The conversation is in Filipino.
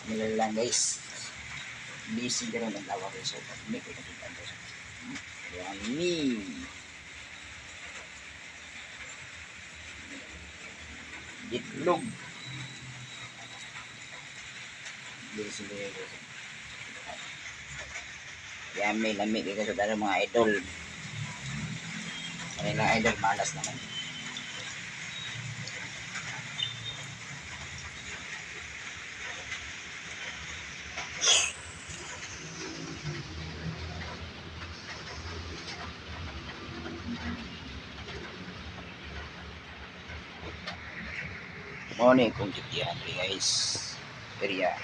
Nila lang guys. Busy ka rin ang tawa guys. So, may kita guys. Yummy. Itlog. Busy ka guys. Yummy, lamig guys. So, dahil mga idol. Kanilang idol, malas naman. Morning kung titihan guys. Area.